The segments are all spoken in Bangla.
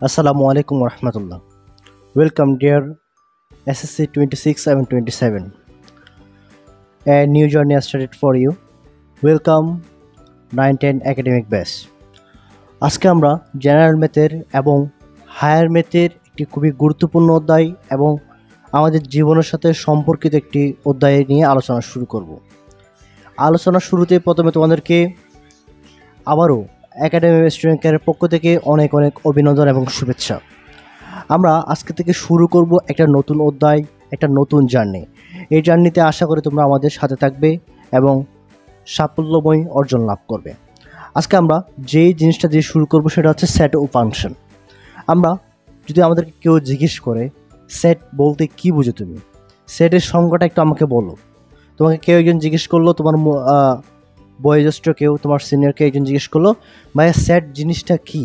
Assalamu alaikum warahmatullah. Welcome dear SSC 26 and 27. A new journey has started for you. Welcome 9-10 academic batch. আজকে আমরা জেনারেল ম্যাথের এবং হায়ার ম্যাথের একটি খুবই গুরুত্বপূর্ণ অধ্যায় এবং আমাদের জীবনের সাথে সম্পর্কিত একটি অধ্যায় নিয়ে আলোচনা শুরু করব। আলোচনা শুরুতে প্রথমে তোমাদেরকে আবারও একাডেমি স্টুডেন্ট কেয়ারের পক্ষ থেকে অনেক অনেক অভিনন্দন এবং শুভেচ্ছা। আমরা আজকে থেকে শুরু করব একটা নতুন অধ্যায়, একটা নতুন জার্নি। এই জার্নিতে আশা করি তোমরা আমাদের সাথে থাকবে এবং সাফল্যময় অর্জন লাভ করবে। আজকে আমরা যেই জিনিসটা দিয়ে শুরু করব সেটা হচ্ছে সেট ও ফাংশন। আমরা যদি আমাদেরকে কেউ জিজ্ঞেস করে সেট বলতে কি বুঝো তুমি, সেটের সংজ্ঞাটা একটু আমাকে বলো। তোমাকে কেউ একজন জিজ্ঞেস করলো, তোমার বয়োজ্যেষ্ঠ কেউ, তোমার সিনিয়রকে একজন জিজ্ঞেস করলো, ভাইয়া সেট জিনিসটা কি,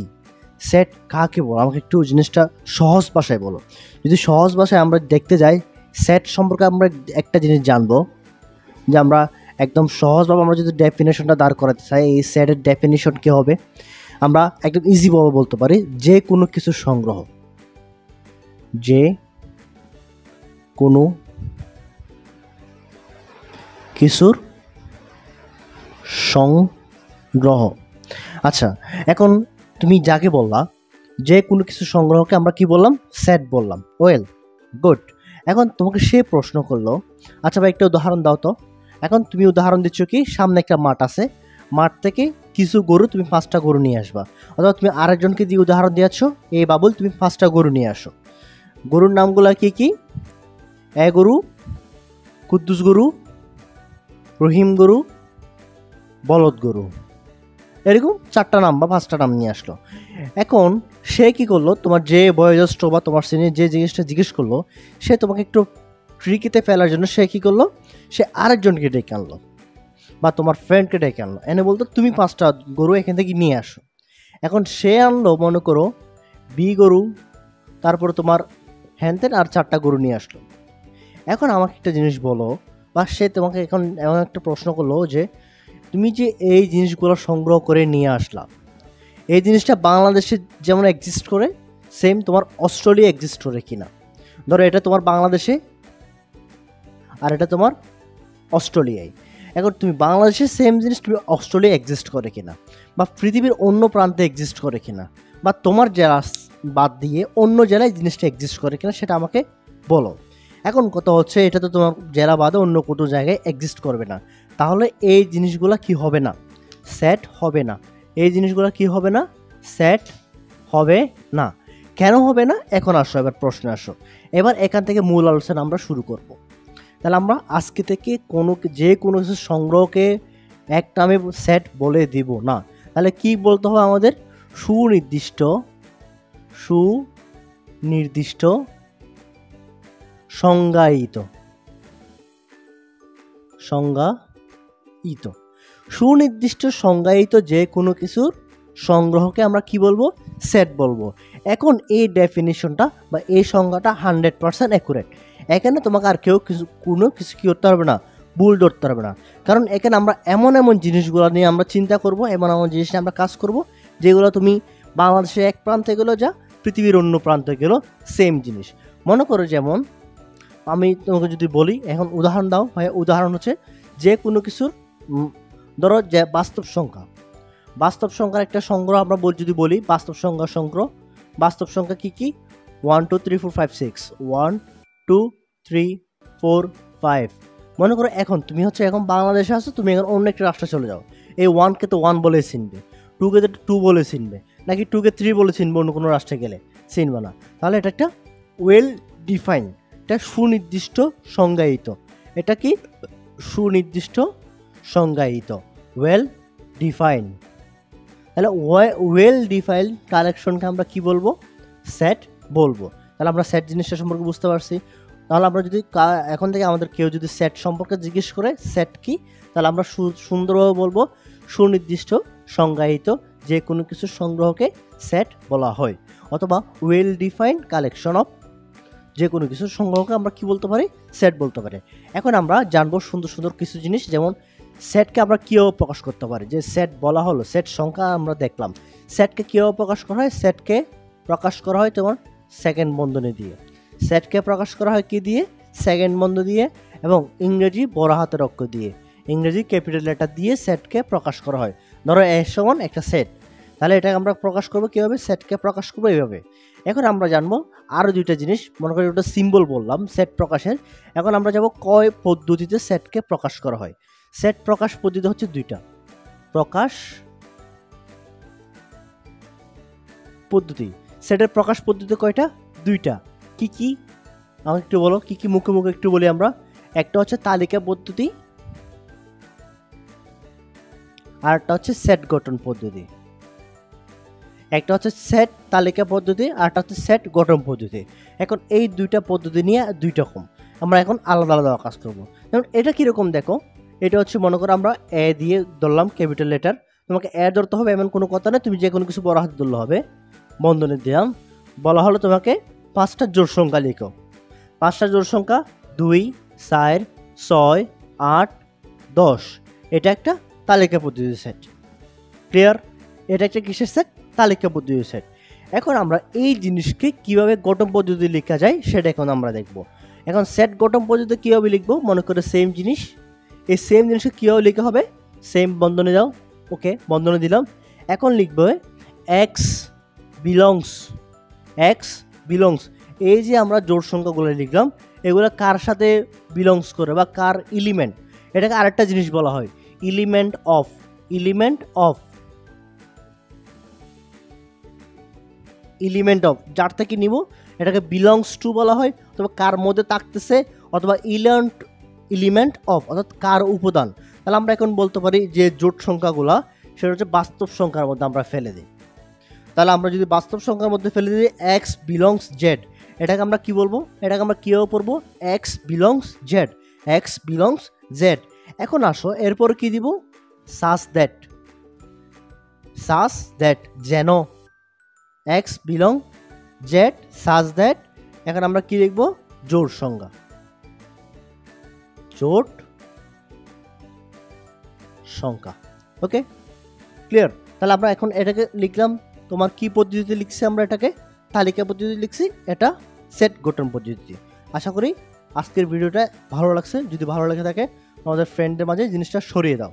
সেট কাকে বলো, আমাকে একটু জিনিসটা সহজ ভাষায় বলো। যদি সহজ ভাষায় আমরা দেখতে যাই, সেট সম্পর্কে আমরা একটা জিনিস জানবো যে আমরা একদম সহজভাবে আমরা যদি ডেফিনেশনটা দাঁড় করাতে চাই, এই সেটের ডেফিনেশন কী হবে, আমরা একদম ইজিভাবে বলতে পারি যে কোনো কিছুর সংগ্রহ, যে কোনো কিছুর সংগ্রহ। আচ্ছা, এখন তুমি যাকে বললা যে কোনো কিছু সংগ্রহকে আমরা কি বললাম, সেট বললাম। Well good. এখন তোমাকে সে প্রশ্ন করলো, আচ্ছা ভাই একটা উদাহরণ দাও তো। এখন তুমি উদাহরণ দিচ্ছ কি, সামনে একটা মাঠ আছে, মাঠ থেকে কিছু গরু, তুমি 5টা গরু নিয়ে আসবা। অথবা তুমি আরেকজনকে দিয়ে উদাহরণ দিয়েছ, এই বাবুল তুমি 5টা গরু নিয়ে আসো। গরুর নামগুলো কি কি? এ গরু, কুদ্দুস গরু, রহিম গরু, বলদ গরু, এরকম 4টা নাম বা 5টা নাম নিয়ে আসলো। এখন সে কি করলো, তোমার যে বয়োজ্যেষ্ঠ বা তোমার সিনিয়র যে জিনিসটা জিজ্ঞেস করলো, সে তোমাকে একটু ট্রিকিতে ফেলার জন্য সে কি করলো, সে আরেকজনকে ডেকে আনলো বা তোমার ফ্রেন্ডকে ডেকে আনলো, এনে বলতো তুমি 5টা গরু এখান থেকে নিয়ে আসো। এখন সে আনলো মনে করো বি গরু, তারপরে তোমার হ্যানতেন আর 4টা গরু নিয়ে আসলো। এখন আমাকে একটা জিনিস বলো, বা সে তোমাকে এখন এমন একটা প্রশ্ন করলো যে তুমি যে এই জিনিসগুলো সংগ্রহ করে নিয়ে আসলা, এই জিনিসটা বাংলাদেশে যেমন এক্সিস্ট করে সেম তোমার অস্ট্রেলিয়া এক্সিস্ট করে কিনা। ধরো এটা তোমার বাংলাদেশে আর এটা তোমার অস্ট্রেলিয়ায়। এখন তুমি বাংলাদেশে সেম জিনিস তুমি অস্ট্রেলিয়া এক্সিস্ট করে কিনা, বা পৃথিবীর অন্য প্রান্তে এক্সিস্ট করে কিনা, বা তোমার জেলা বাদ দিয়ে অন্য জেলায় জিনিসটা এক্সিস্ট করে কিনা সেটা আমাকে বলো। এখন কথা হচ্ছে এটা তো তোমার জেলা বাদে অন্য কোনো জায়গায় এক্সিস্ট করবে না, তাহলে এই জিনিসগুলো কি হবে না, সেট হবে না। এই জিনিসগুলো কি হবে না, সেট হবে না। কেন হবে না, এখন আসো, এবার প্রশ্নে আসো। এবার এখান থেকে মূল আলোচনা আমরা শুরু করব। তাহলে আমরা আজকে থেকে যে কোনো কিছু সংগ্রহকে এক নামে সেট বলে দিব না। তাহলে কি বলতে হবে আমাদের, সুনির্দিষ্ট সংজ্ঞায়িত সুনির্দিষ্ট সংজ্ঞায়িত যে কোনো কিছুর সংগ্রহকে আমরা কি বলবো, সেট বলবো। এখন এই ডেফিনিশনটা বা এই সংজ্ঞাটা 100% অ্যাকুরেট। এখানে তোমাকে আর কেউ কোনো কিছু কি করতে পারবে না, ভুল ধরতে পারবে না। কারণ এখানে আমরা এমন জিনিসগুলো নিয়ে আমরা চিন্তা করব, এমন জিনিস নিয়ে আমরা কাজ করব, যেগুলো তুমি বাংলাদেশের এক প্রান্তে গেলো যা, পৃথিবীর অন্য প্রান্তে গেলো সেম জিনিস। মনে করো যেমন আমি তোমাকে যদি বলি, এখন উদাহরণ দাও ভাই, উদাহরণ হচ্ছে যে কোনো কিছুর ধরো যে বাস্তব সংখ্যার একটা সংগ্রহ আমরা যদি বলি, বাস্তব সংখ্যা কি 1 2 3 4 5 6 1 2 3 4 5। মনে করো এখন তুমি হচ্ছে এখন বাংলাদেশে আছো, তুমি এখন অন্য একটা রাষ্ট্রে চলে যাও, এই 1কে তো 1 বলে চিনবে, 2কে তো 2 বলে চিনবে, নাকি 2কে 3 বলে চিনবে অন্য কোনো রাষ্ট্রে গেলে, চিনবে না। তাহলে এটা একটা ওয়েল ডিফাইন, এটা সুনির্দিষ্ট সংজ্ঞায়িত। এটা কি সুনির্দিষ্ট সংজ্ঞায়িত, ওয়েল ডিফাইন। তাহলে ওয়েল ডিফাইন কালেকশনকে আমরা কি বলবো, সেট বলবো। তাহলে আমরা সেট জিনিসটা সম্পর্কে বুঝতে পারছি। তাহলে আমরা যদি এখন থেকে আমাদের কেউ যদি সেট সম্পর্কে জিজ্ঞেস করে সেট কি, তাহলে আমরা সুন্দরভাবে বলবো সুনির্দিষ্ট সংজ্ঞায়িত যে কোনো কিছু সংগ্রহকে সেট বলা হয়, অথবা ওয়েল ডিফাইন কালেকশন অফ যে কোনো কিছু সংগ্রহকে আমরা কি বলতে পারি, সেট বলতে পারি। এখন আমরা জানবো সুন্দর কিছু জিনিস, যেমন সেটকে আমরা কীভাবে প্রকাশ করতে পারি। যে সেট বলা হলো, সেট সংখ্যা আমরা দেখলাম, সেটকে কীভাবে প্রকাশ করা হয়, সেটকে প্রকাশ করা হয় তোমার সেকেন্ড বন্ধনী দিয়ে, সেটকে প্রকাশ করা হয় কি দিয়ে, সেকেন্ড বন্ধ দিয়ে, এবং ইংরেজি বড় হাতের অক্ষর দিয়ে, ইংরেজি ক্যাপিটাল লেটার দিয়ে সেটকে প্রকাশ করা হয়। ধরো এ সমান একটা সেট, তাহলে এটাকে আমরা প্রকাশ করবো কীভাবে, সেটকে প্রকাশ করবো এইভাবে। এখন আমরা জানবো আরও দুইটা জিনিস, মনে করি ওটা সিম্বল বললাম সেট প্রকাশের। এখন আমরা যাব কয় পদ্ধতিতে সেটকে প্রকাশ করা হয়। সেট প্রকাশ পদ্ধতি হচ্ছে দুইটা, প্রকাশ পদ্ধতি, সেটের প্রকাশ পদ্ধতি কয়টা, দুইটা। কি কি আমাকে একটু বলো, কি কি মুখে মুখে একটু বলি আমরা। একটা হচ্ছে তালিকা পদ্ধতি, আর একটা হচ্ছে সেট গঠন পদ্ধতি। একটা হচ্ছে সেট তালিকা পদ্ধতি, আর একটা হচ্ছে সেট গঠন পদ্ধতি। এখন এই দুইটা পদ্ধতি নিয়ে দুই রকম, আমরা এখন আলাদা আলাদা কাজ করবো। যেমন এটা কীরকম দেখো, এটা হচ্ছে মনে করো আমরা এ দিয়ে ধরলাম ক্যাপিটাল লেটার, তোমাকে এ ধরতে হবে এমন কোনো কথা নেই, তুমি যে কোনো কিছু বড় হাতে ধরলে হবে। বন্ধনী দিলাম, বলা হলো তোমাকে 5টা জোড় সংখ্যা লিখো। 5টা জোড় সংখ্যা 2, 4, 6, 8, 10। এটা একটা তালিকা পদ্ধতির সেট। ক্লিয়ার? এটা একটা কিসের সেট, তালিকা পদ্ধতির সেট। এখন আমরা এই জিনিসকে কিভাবে গঠন পদ্ধতি লেখা যায় সেটা এখন আমরা দেখব। এখন সেট গঠন পদ্ধতি কীভাবে লিখবো, মনে করে সেম জিনিস, এই সেম জিনিসকে কীভাবে লেখা হবে, সেম বন্ধনী দাও, ওকে বন্ধনী দিলাম। এখন লিখবো এক্স বিলংস, এই যে আমরা জোড় সংখ্যাগুলো লিখলাম এগুলো কার সাথে বিলংস করে বা কার এলিমেন্ট, এটাকে আরেকটা জিনিস বলা হয় এলিমেন্ট অফ, যার থেকে নিব এটাকে বিলংস টু বলা হয়, অথবা কার মধ্যে থাকতেছে, অথবা এলিমেন্ট অফ অর্থাৎ কার উপাদান। তাহলে আমরা এখন বলতে পারি যে জোট সংখ্যাগুলা সেটা হচ্ছে বাস্তব সংখ্যার মধ্যে আমরা ফেলে দিই। তাহলে আমরা যদি বাস্তব সংখ্যার মধ্যে ফেলে দিই এক্স বিলংস জেড, এটাকে আমরা কি বলবো, এটাকে আমরা কীভাবে পড়বো, এক্স বিলংস জেড। এখন আসো এরপর কি দিব, সাস দ্যাট যেন, এক্স বিলং জেড সাস দ্যাট। এখন আমরা কি লিখবো, জোড় সংখ্যা, ওকে ক্লিয়ার। তাহলে আমরা এখন এটাকে লিখলাম, তোমার কি পদ্ধতিতে লিখছি আমরা, এটাকে তালিকা পদ্ধতি লিখছি, এটা সেট গঠন পদ্ধতি। আশা করি আজকের ভিডিওটা ভালো লাগছে, যদি ভালো লেগে থাকে আমাদের ফ্রেন্ডদের মাঝে জিনিসটা সরিয়ে দাও।